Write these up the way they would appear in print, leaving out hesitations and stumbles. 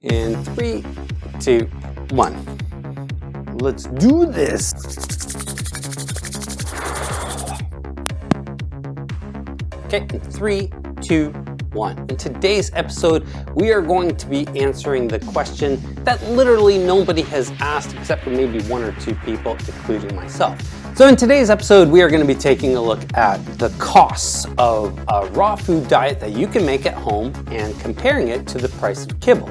In 3, 2, 1. Let's do this. Okay, in 3, 2, 1. In today's episode, we are going to be answering the question that literally nobody has asked except for maybe 1 or 2 people, including myself. So in today's episode, we are going to be taking a look at the costs of a raw food diet that you can make at home and comparing it to the price of kibble.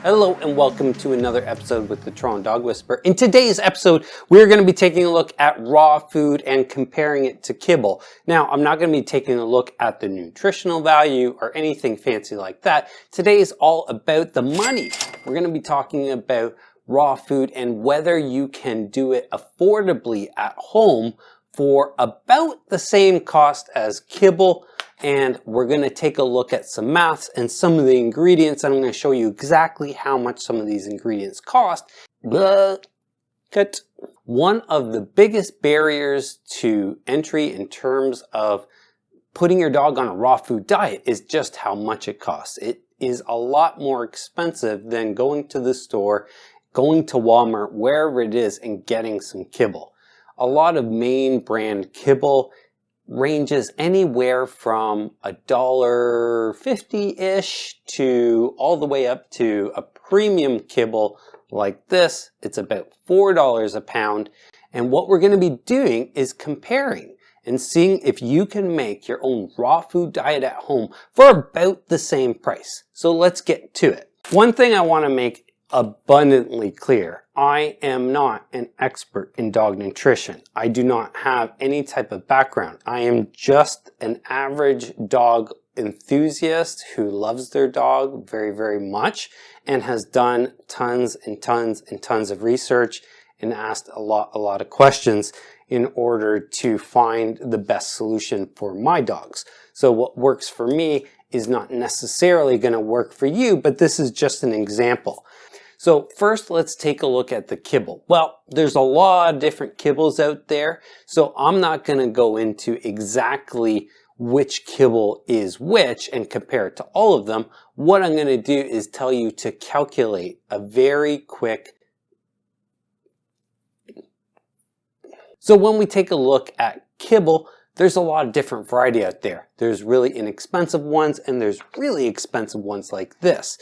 Hello and welcome to another episode with the Toronto Dog Whisperer. In today's episode, we're going to be taking a look at raw food and comparing it to kibble. Now, I'm not going to be taking a look at the nutritional value or anything fancy like that. Today is all about the money. We're going to be talking about raw food and whether you can do it affordably at home for about the same cost as kibble. And we're going to take a look at some maths and some of the ingredients. I'm going to show you exactly how much some of these ingredients cost. One of the biggest barriers to entry in terms of putting your dog on a raw food diet is just how much it costs. It is a lot more expensive than going to the store, going to Walmart, wherever it is, and getting some kibble. A lot of main brand kibble ranges anywhere from $1.50-ish to all the way up to a premium kibble like this. It's about $4 a pound. And what we're going to be doing is comparing and seeing if you can make your own raw food diet at home for about the same price. So let's get to it. One thing I want to make abundantly clear. I am not an expert in dog nutrition. I do not have any type of background. I am just an average dog enthusiast who loves their dog very, very much and has done tons and tons and tons of research and asked a lot of questions in order to find the best solution for my dogs. So what works for me is not necessarily going to work for you, but this is just an example. So first, let's take a look at the kibble. Well, there's a lot of different kibbles out there, so I'm not going to go into exactly which kibble is which and compare it to all of them. What I'm going to do is tell you to calculate a very quick. So when we take a look at kibble, there's a lot of different variety out there. There's really inexpensive ones and there's really expensive ones like this.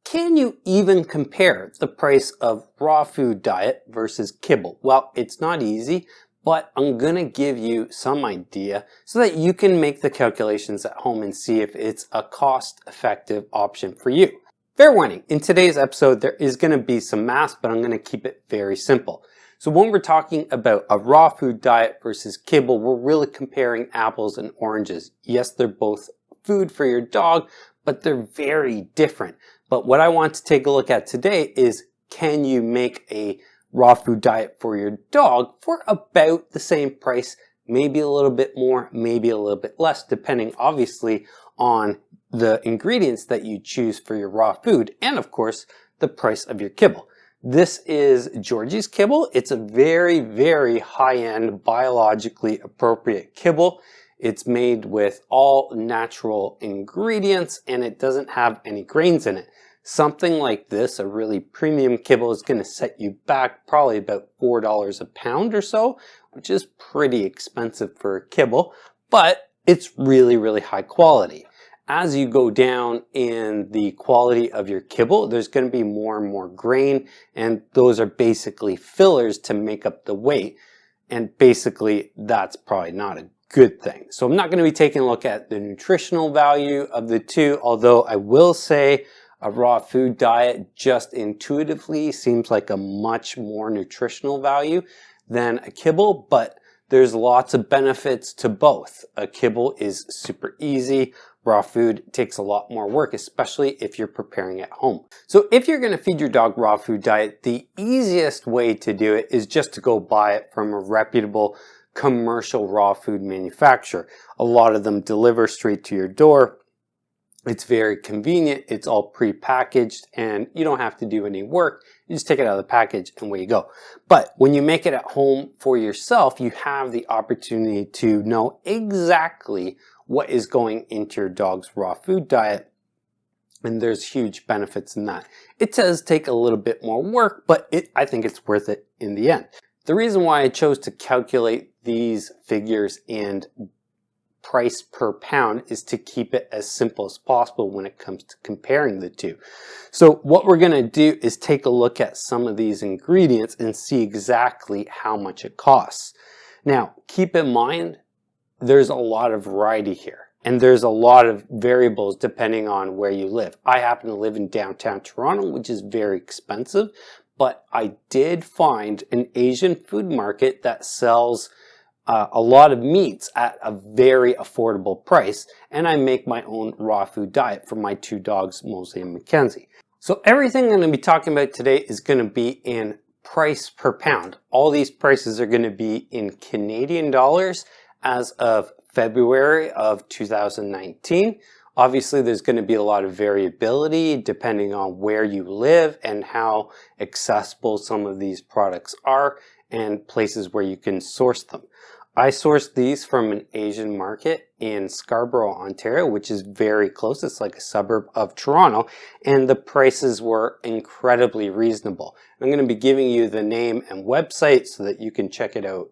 Can you even compare the price of raw food diet versus kibble? Well, it's not easy, but I'm going to give you some idea so that you can make the calculations at home and see if it's a cost-effective option for you. Fair warning, in today's episode, there is going to be some math, but I'm going to keep it very simple. So when we're talking about a raw food diet versus kibble, we're really comparing apples and oranges. Yes, they're both food for your dog, but they're very different. But what I want to take a look at today is, can you make a raw food diet for your dog for about the same price, maybe a little bit more, maybe a little bit less, depending obviously on the ingredients that you choose for your raw food and of course the price of your kibble. This is Georgie's kibble. It's a very, very high-end biologically appropriate kibble. It's made with all natural ingredients and it doesn't have any grains in it. Something like this, a really premium kibble, is going to set you back probably about $4 a pound or so, which is pretty expensive for a kibble, but it's really, really high quality. As you go down in the quality of your kibble, there's going to be more and more grain, and those are basically fillers to make up the weight, and basically that's probably not a good thing. So I'm not going to be taking a look at the nutritional value of the two, although I will say a raw food diet just intuitively seems like a much more nutritional value than a kibble, but there's lots of benefits to both. A kibble is super easy. Raw food takes a lot more work, especially if you're preparing at home. So if you're going to feed your dog raw food diet, the easiest way to do it is just to go buy it from a reputable commercial raw food manufacturer. A lot of them deliver straight to your door. It's very convenient. It's all pre-packaged and you don't have to do any work. You just take it out of the package and away you go. But when you make it at home for yourself, you have the opportunity to know exactly what is going into your dog's raw food diet. And there's huge benefits in that. It does take a little bit more work, but I think it's worth it in the end. The reason why I chose to calculate these figures and price per pound is to keep it as simple as possible when it comes to comparing the two. So what we're going to do is take a look at some of these ingredients and see exactly how much it costs. Now, keep in mind, there's a lot of variety here and there's a lot of variables depending on where you live. I happen to live in downtown Toronto, which is very expensive, but I did find an Asian food market that sells a lot of meats at a very affordable price, and I make my own raw food diet for my two dogs, Mosley and Mackenzie. So everything I'm going to be talking about today is going to be in price per pound. All these prices are going to be in Canadian dollars as of February of 2019. Obviously, there's going to be a lot of variability depending on where you live and how accessible some of these products are and places where you can source them. I sourced these from an Asian market in Scarborough, Ontario, which is very close. It's like a suburb of Toronto, and the prices were incredibly reasonable. I'm going to be giving you the name and website so that you can check it out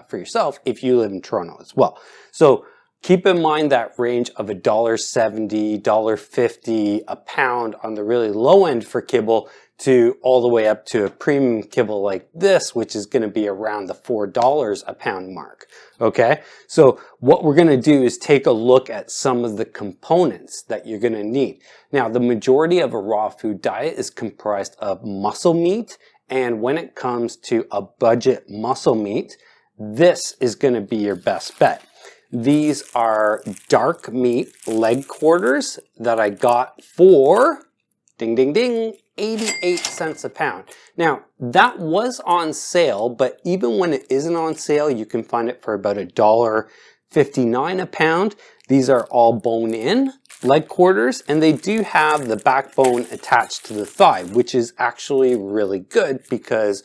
for yourself if you live in Toronto as well. So keep in mind that range of $1.70, $1.50 a pound on the really low end for kibble to all the way up to a premium kibble like this, which is going to be around the $4 a pound mark. Okay, so what we're going to do is take a look at some of the components that you're going to need. Now, the majority of a raw food diet is comprised of muscle meat, and when it comes to a budget muscle meat, this is going to be your best bet. These are dark meat leg quarters that I got for, ding, ding, ding, 88 cents a pound. Now, that was on sale, but even when it isn't on sale, you can find it for about $1.59 a pound. These are all bone-in leg quarters, and they do have the backbone attached to the thigh, which is actually really good because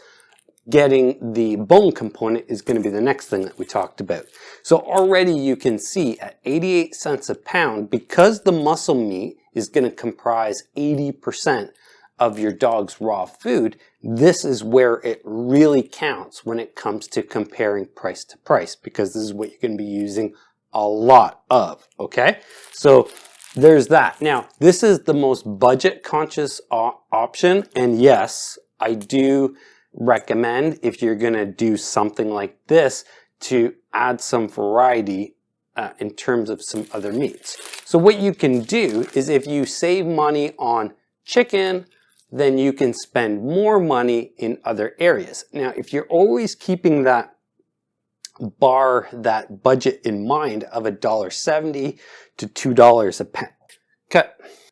getting the bone component is going to be the next thing that we talked about. So already you can see at 88 cents a pound, because the muscle meat is going to comprise 80% of your dog's raw food, this is where it really counts when it comes to comparing price to price, because this is what you're going to be using a lot of, okay? So there's that. Now, this is the most budget conscious option, and yes, I do recommend, if you're going to do something like this, to add some variety in terms of some other meats. So what you can do is, if you save money on chicken, then you can spend more money in other areas. Now, if you're always keeping that bar, that budget in mind of $1.70 to $2 a pound. Okay.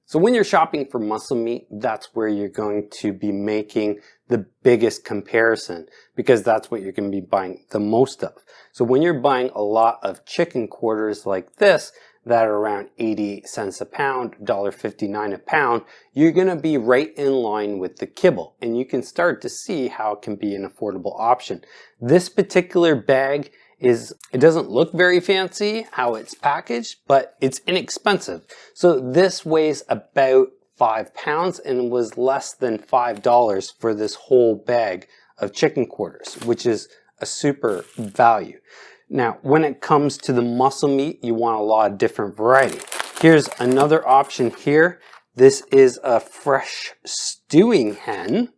So when you're shopping for muscle meat, that's where you're going to be making the biggest comparison, because that's what you're going to be buying the most of. So when you're buying a lot of chicken quarters like this, that are around 88 cents a pound, $1.59 a pound, you're going to be right in line with the kibble. And you can start to see how it can be an affordable option. This particular bag it doesn't look very fancy how it's packaged, but it's inexpensive. So this weighs about 5 pounds and was less than $5 for this whole bag of chicken quarters, which is a super value. Now, when it comes to the muscle meat, you want a lot of different variety. Here's another option here. This is a fresh stewing hen,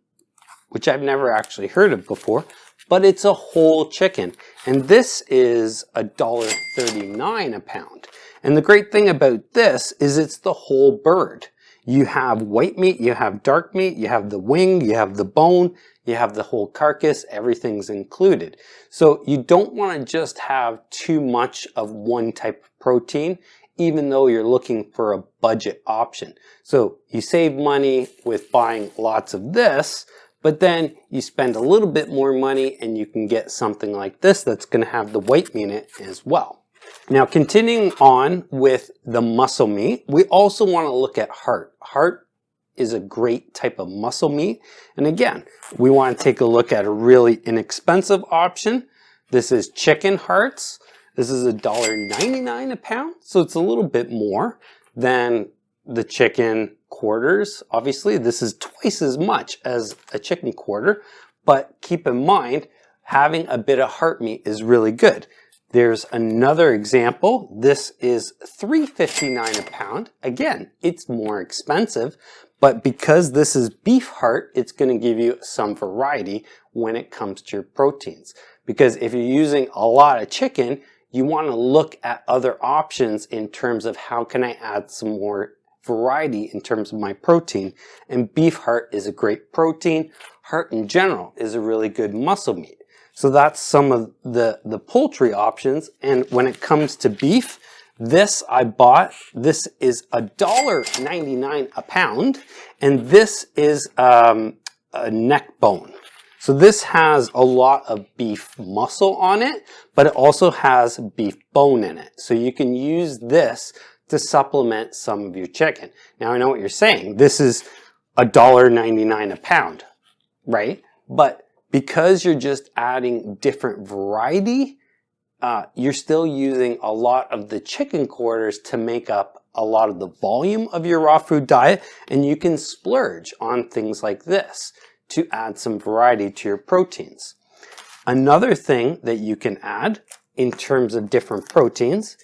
which I've never actually heard of before, but it's a whole chicken. And this is $1.39 a pound. And the great thing about this is it's the whole bird. You have white meat, you have dark meat, you have the wing, you have the bone, you have the whole carcass, everything's included. So you don't want to just have too much of one type of protein, even though you're looking for a budget option. So you save money with buying lots of this, but then you spend a little bit more money and you can get something like this that's going to have the white meat in it as well. Now, continuing on with the muscle meat, we also want to look at heart. Heart is a great type of muscle meat. And again, we want to take a look at a really inexpensive option. This is chicken hearts. This is $1.99 a pound. So it's a little bit more than the chicken quarters. Obviously, this is twice as much as a chicken quarter. But keep in mind, having a bit of heart meat is really good. There's another example. This is $3.59 a pound. Again, it's more expensive, but because this is beef heart, it's going to give you some variety when it comes to your proteins. Because if you're using a lot of chicken, you want to look at other options in terms of how can I add some more variety in terms of my protein. And beef heart is a great protein. Heart in general is a really good muscle meat. So that's some of the poultry options. And when it comes to beef, this I bought. This is $1.99 a pound. And this is a neck bone. So this has a lot of beef muscle on it, but it also has beef bone in it. So you can use this to supplement some of your chicken. Now I know what you're saying. This is $1.99 a pound, right? But because you're just adding different variety, you're still using a lot of the chicken quarters to make up a lot of the volume of your raw food diet, and you can splurge on things like this to add some variety to your proteins. Another thing that you can add in terms of different proteins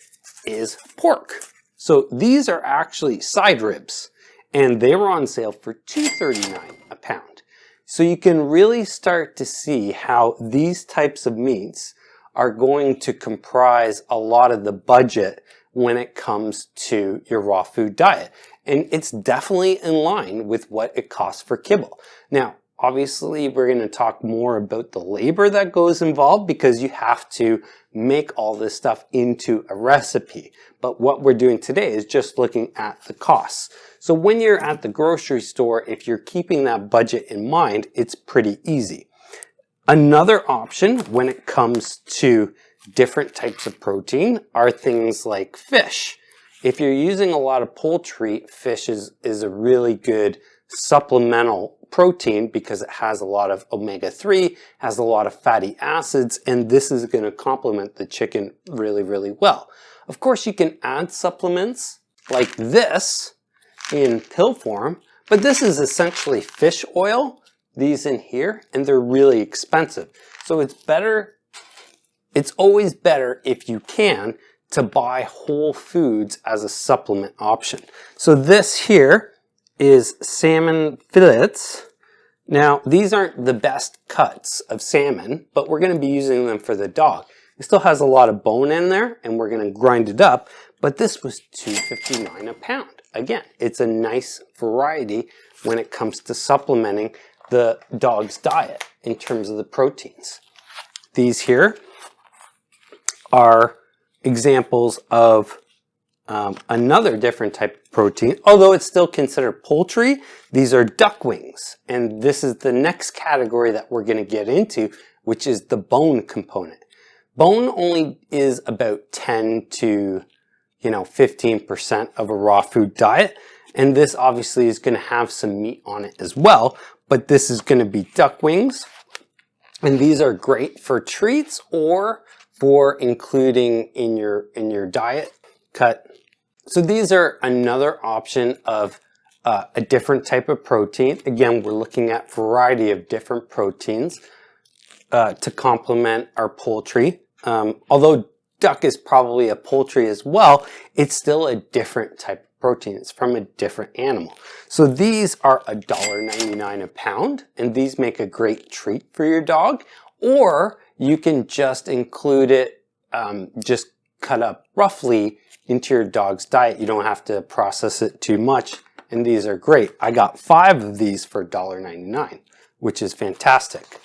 is pork. So these are actually side ribs, and they were on sale for $2.39 a pound. So you can really start to see how these types of meats are going to comprise a lot of the budget when it comes to your raw food diet. And it's definitely in line with what it costs for Kibble. Now, obviously, we're going to talk more about the labor that goes involved because you have to make all this stuff into a recipe. But what we're doing today is just looking at the costs. So when you're at the grocery store, if you're keeping that budget in mind, it's pretty easy. Another option when it comes to different types of protein are things like fish. If you're using a lot of poultry, fish is a really good supplemental protein because it has a lot of omega-3, has a lot of fatty acids, and this is going to complement the chicken really, really well. Of course, you can add supplements like this in pill form, but this is essentially fish oil, these in here, and they're really expensive. So it's always better if you can to buy whole foods as a supplement option. So this here is salmon fillets. Now, these aren't the best cuts of salmon, but we're going to be using them for the dog. It still has a lot of bone in there, and we're going to grind it up, but this was $2.59 a pound. Again, it's a nice variety when it comes to supplementing the dog's diet in terms of the proteins. These here are examples of another different type of protein, although it's still considered poultry. These are duck wings, and this is the next category that we're going to get into, which is the bone component. Bone only is about 10 to 15% of a raw food diet, and this obviously is going to have some meat on it as well, but this is going to be duck wings, and these are great for treats or for including in your diet cut. So these are another option of a different type of protein. Again, we're looking at variety of different proteins to complement our poultry. Although duck is probably a poultry as well, it's still a different type of protein. It's from a different animal. So these are $1.99 a pound, and these make a great treat for your dog. Or you can just include it, just cut up roughly into your dog's diet. You don't have to process it too much, and these are great. I got 5 of these for $1.99, which is fantastic.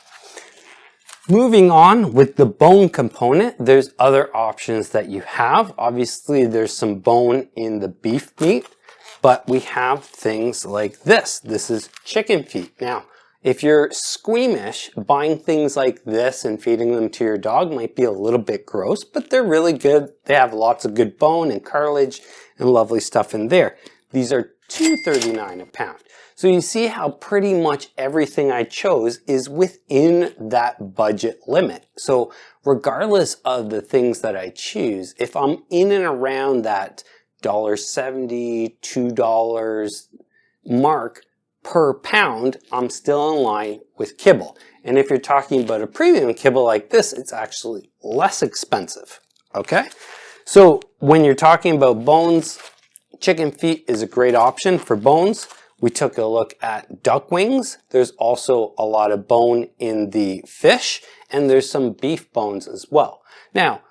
Moving on with the bone component, there's other options that you have. Obviously, there's some bone in the beef meat, but we have things like this. This is chicken feet. Now, If you're squeamish, buying things like this and feeding them to your dog might be a little bit gross, but they're really good. They have lots of good bone and cartilage and lovely stuff in there. These are $2.39 a pound. So you see how pretty much everything I chose is within that budget limit. So regardless of the things that I choose, if I'm in and around that $1.70, $2 mark per pound, I'm still in line with Kibble. And if you're talking about a premium kibble like this, it's actually less expensive, okay? So when you're talking about bones, chicken feet is a great option for bones. We took a look at duck wings. There's also a lot of bone in the fish, and there's some beef bones as well. Now,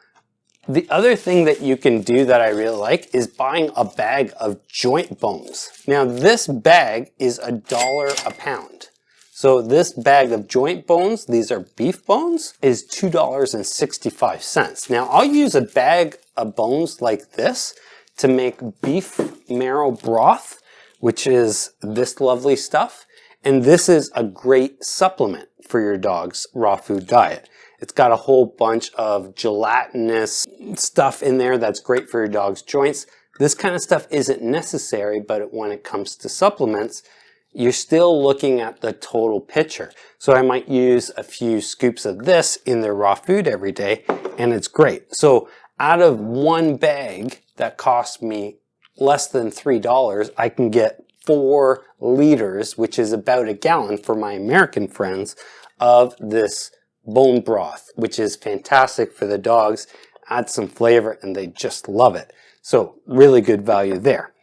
the other thing that you can do that I really like is buying a bag of joint bones. Now, this bag is $1 a pound. So this bag of joint bones, these are beef bones, is $2.65. Now, I'll use a bag of bones like this to make beef marrow broth, which is this lovely stuff. And this is a great supplement for your dog's raw food diet. It's got a whole bunch of gelatinous stuff in there that's great for your dog's joints. This kind of stuff isn't necessary, but when it comes to supplements, you're still looking at the total picture. So I might use a few scoops of this in their raw food every day, and it's great. So out of one bag that cost me less than $3, I can get 4 liters, which is about a gallon for my American friends, of this bone broth, which is fantastic for the dogs. Add some flavor and they just love it. So really good value there.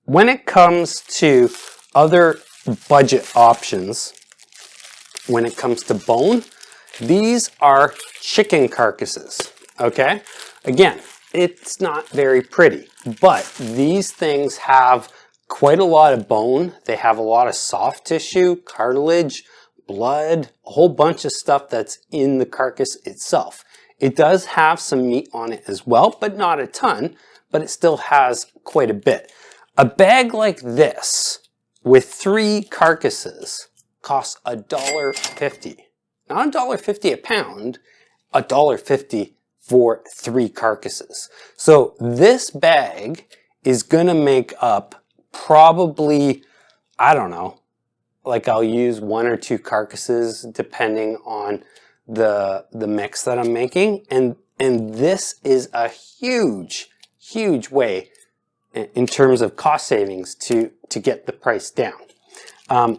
When it comes to other budget options, when it comes to bone, these are chicken carcasses, okay? Again, it's not very pretty, but these things have quite a lot of bone. They have a lot of soft tissue, cartilage, blood, a whole bunch of stuff that's in the carcass itself. It does have some meat on it as well, but not a ton, but it still has quite a bit. A bag like this with 3 carcasses costs $1.50. Not $1.50 a pound, $1.50 for 3 carcasses. So this bag is gonna make up probably, I don't know, like I'll use 1 or 2 carcasses depending on the mix that I'm making. And this is a huge way in terms of cost savings to get the price down.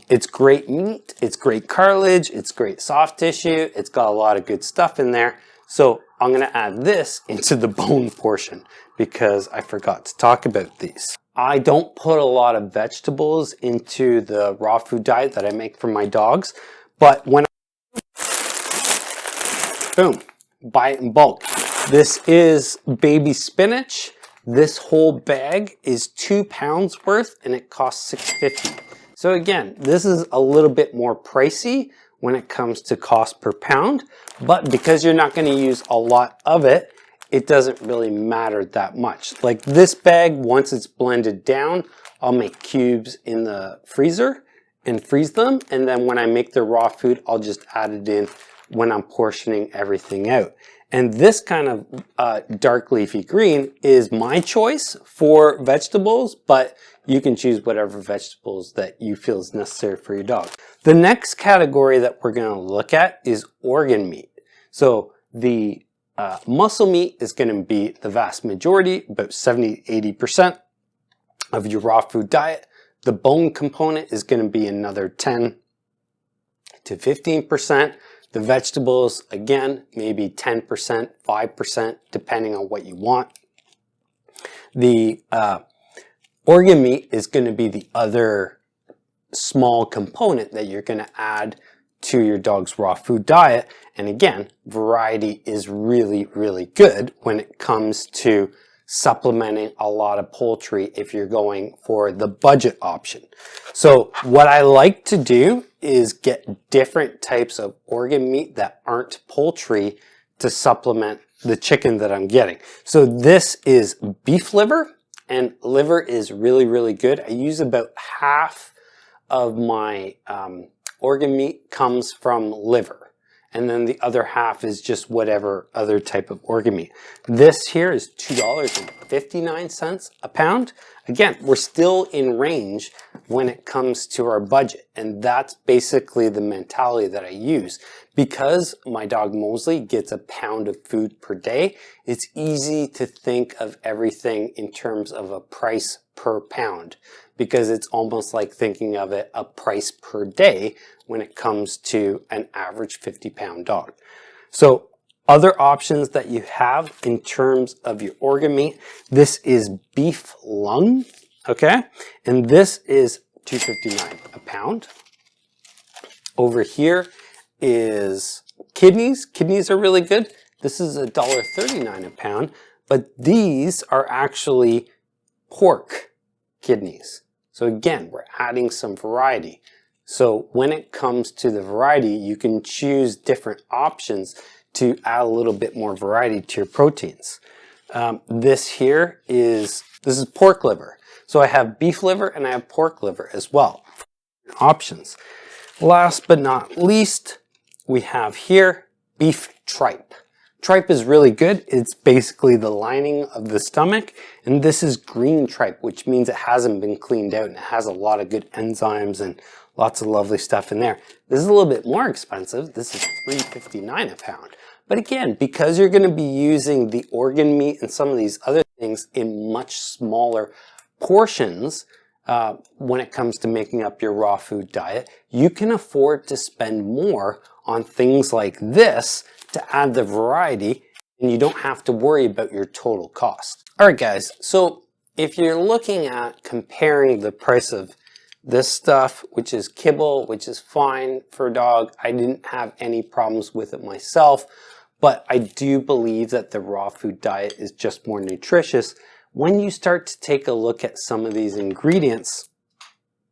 It's great meat, it's great cartilage, it's great soft tissue, it's got a lot of good stuff in there. So I'm gonna add this into the bone portion because I forgot to talk about these. I don't put a lot of vegetables into the raw food diet that I make for my dogs, but when boom, buy it in bulk. This is baby spinach. This whole bag is 2 pounds worth and it costs $6.50. So again, this is a little bit more pricey when it comes to cost per pound, but because you're not going to use a lot of it, it doesn't really matter that much. Like this bag, once it's blended down, I'll make cubes in the freezer and freeze them. And then when I make the raw food, I'll just add it in when I'm portioning everything out. And this kind of dark leafy green is my choice for vegetables, but you can choose whatever vegetables that you feel is necessary for your dog. The next category that we're going to look at is organ meat. So the muscle meat is going to be the vast majority, about 70–80% of your raw food diet. The bone component is going to be another 10 to 15%. The vegetables, again, maybe 10%, 5%, depending on what you want. The organ meat is going to be the other small component that you're going to add to your dog's raw food diet. And again, variety is really, really good when it comes to supplementing a lot of poultry if you're going for the budget option. So what I like to do is get different types of organ meat that aren't poultry to supplement the chicken that I'm getting. So this is beef liver, and liver is really, really good. I use about half of my organ meat comes from liver, and then the other half is just whatever other type of organ meat. This here is $2.59 a pound. Again, we're still in range when it comes to our budget, and that's basically the mentality that I use. Because my dog Mosley gets a pound of food per day, it's easy to think of everything in terms of a price per pound, because it's almost like thinking of it a price per day when it comes to an average 50-pound dog. So other options that you have in terms of your organ meat, this is beef lung, okay? And this is $2.59 a pound. Over here is kidneys. Kidneys are really good. This is $1.39 a pound, but these are actually pork kidneys. So again, we're adding some variety. So when it comes to the variety, you can choose different options to add a little bit more variety to your proteins. This is pork liver. So I have beef liver and I have pork liver as well. Options. Last but not least, we have here beef tripe. Tripe is really good. It's basically the lining of the stomach, and this is green tripe, which means it hasn't been cleaned out and it has a lot of good enzymes and lots of lovely stuff in there. This is a little bit more expensive. This is $3.59 a pound. But again, because you're going to be using the organ meat and some of these other things in much smaller portions, when it comes to making up your raw food diet, you can afford to spend more on things like this to add the variety, and you don't have to worry about your total cost. All right, guys, so if you're looking at comparing the price of this stuff, which is kibble, which is fine for a dog, I didn't have any problems with it myself, but I do believe that the raw food diet is just more nutritious. When you start to take a look at some of these ingredients,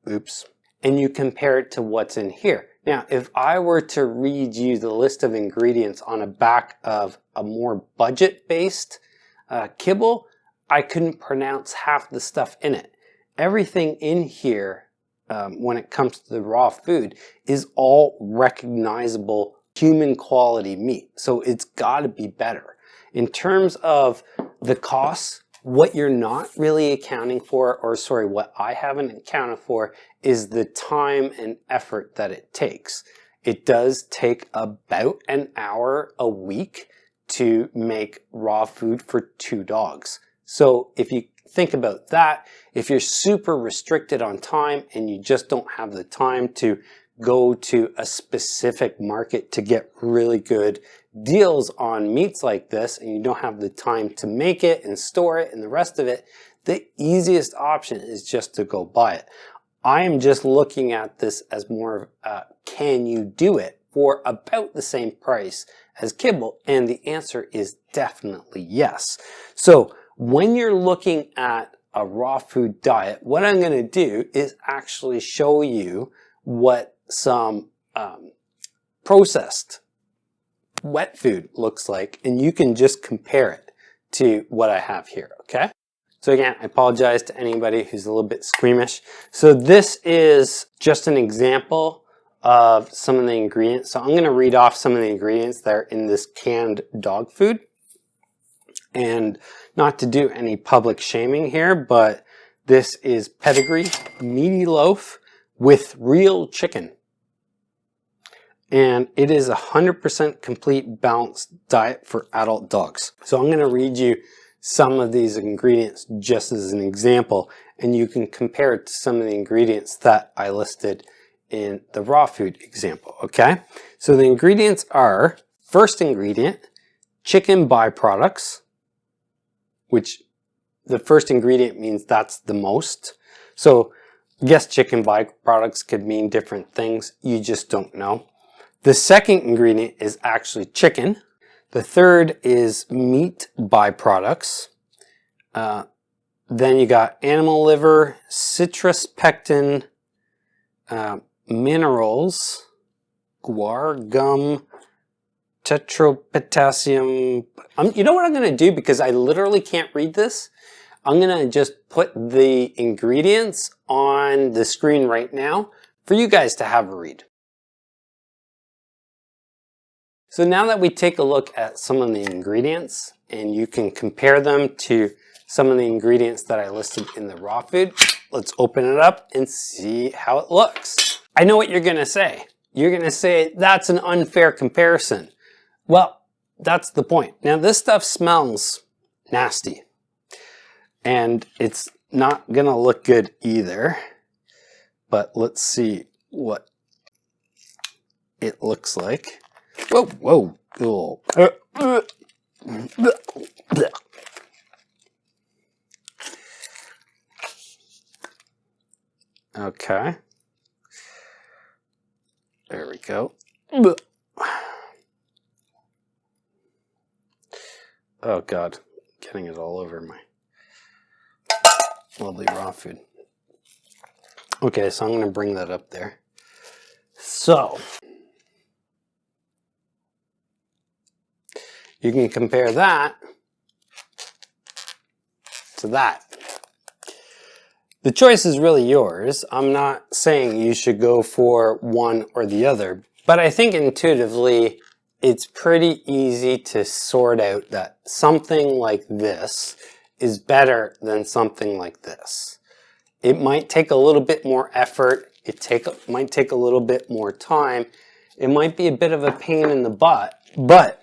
and you compare it to what's in here. Now, if I were to read you the list of ingredients on the back of a more budget-based kibble, I couldn't pronounce half the stuff in it. Everything in here, when it comes to the raw food, is all recognizable human quality meat. So it's got to be better. In terms of the costs, what you're not really accounting for, or sorry, what I haven't accounted for, is the time and effort that it takes. It does take about an hour a week to make raw food for 2 dogs. So if you think about that, if you're super restricted on time and you just don't have the time to go to a specific market to get really good deals on meats like this, and you don't have the time to make it and store it and the rest of it, the easiest option is just to go buy it. I am just looking at this as more of can you do it for about the same price as kibble? And the answer is definitely yes. So when you're looking at a raw food diet, what I'm going to do is actually show you what some processed wet food looks like, and you can just compare it to what I have here, okay? So again, I apologize to anybody who's a little bit squeamish. So this is just an example of some of the ingredients. So I'm going to read off some of the ingredients that are in this canned dog food. And not to do any public shaming here, but this is pedigree meaty loaf with real chicken. And it is 100% complete balanced diet for adult dogs. So I'm going to read you some of these ingredients just as an example, and you can compare it to some of the ingredients that I listed in the raw food example, okay? So the ingredients are, first ingredient, chicken byproducts, which the first ingredient means that's the most. So yes, chicken byproducts could mean different things. You just don't know. The second ingredient is actually chicken. The third is meat byproducts. Then you got animal liver, citrus pectin, minerals, guar, gum, tetropotassium. You know what I'm going to do, because I literally can't read this? I'm going to just put the ingredients on the screen right now for you guys to have a read. So now that we take a look at some of the ingredients and you can compare them to some of the ingredients that I listed in the raw food, let's open it up and see how it looks. I know what you're gonna say. You're gonna say, that's an unfair comparison. Well, that's the point. Now this stuff smells nasty and it's not gonna look good either, but let's see what it looks like. Whoa, whoa, oh. Okay. There we go. Oh God, getting it all over my lovely raw food. Okay, so I'm gonna bring that up there. So, you can compare that to that. The choice is really yours. I'm not saying you should go for one or the other, but I think intuitively it's pretty easy to sort out that something like this is better than something like this. It might take a little bit more effort. It might take a little bit more time. It might be a bit of a pain in the butt, but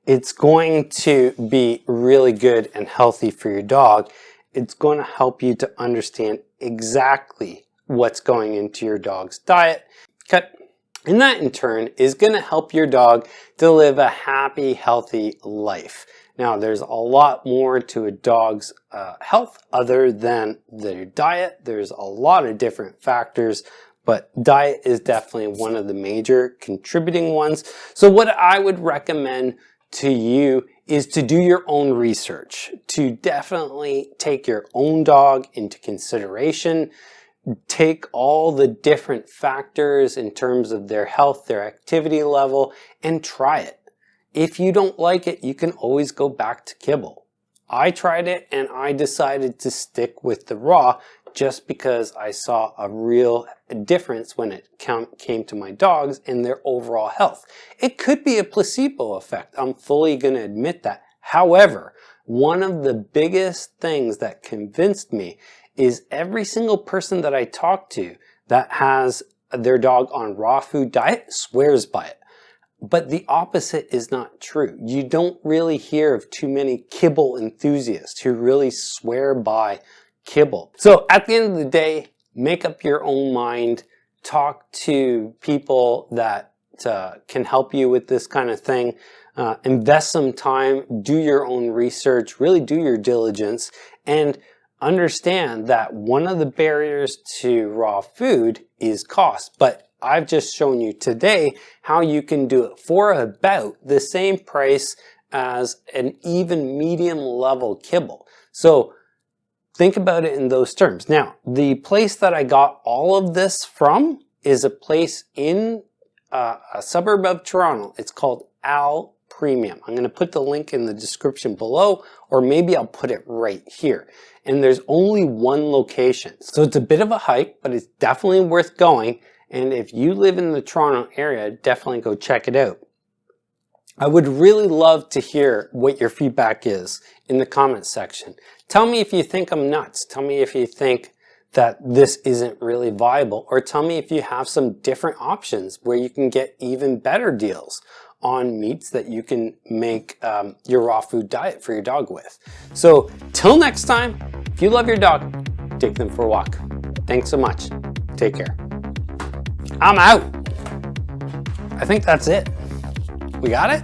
it's going to be really good and healthy for your dog. It's going to help you to understand exactly what's going into your dog's diet. And that in turn is going to help your dog to live a happy, healthy life. Now, there's a lot more to a dog's health other than their diet. There's a lot of different factors, but diet is definitely one of the major contributing ones. So what I would recommend to you is to do your own research, to definitely take your own dog into consideration, take all the different factors in terms of their health, their activity level, and try it. If you don't like it, you can always go back to Kibble. I tried it and I decided to stick with the raw just because I saw a real difference when it came to my dogs and their overall health. It could be a placebo effect. I'm fully going to admit that. However, one of the biggest things that convinced me is every single person that I talk to that has their dog on raw food diet swears by it. But the opposite is not true. You don't really hear of too many Kibble enthusiasts who really swear by Kibble. So at the end of the day, make up your own mind, talk to people that can help you with this kind of thing, invest some time, do your own research, really do your diligence, and understand that one of the barriers to raw food is cost. But I've just shown you today how you can do it for about the same price as an even medium level Kibble. So think about it in those terms. Now, the place that I got all of this from is a place in a suburb of Toronto. It's called Al Premium. I'm going to put the link in the description below, or maybe I'll put it right here. And there's only one location. So it's a bit of a hike, but it's definitely worth going. And if you live in the Toronto area, definitely go check it out. I would really love to hear what your feedback is in the comments section. Tell me if you think I'm nuts. Tell me if you think that this isn't really viable, or tell me if you have some different options where you can get even better deals on meats that you can make your raw food diet for your dog with. So till next time, if you love your dog, take them for a walk. Thanks so much. Take care. I'm out. I think that's it. We got it?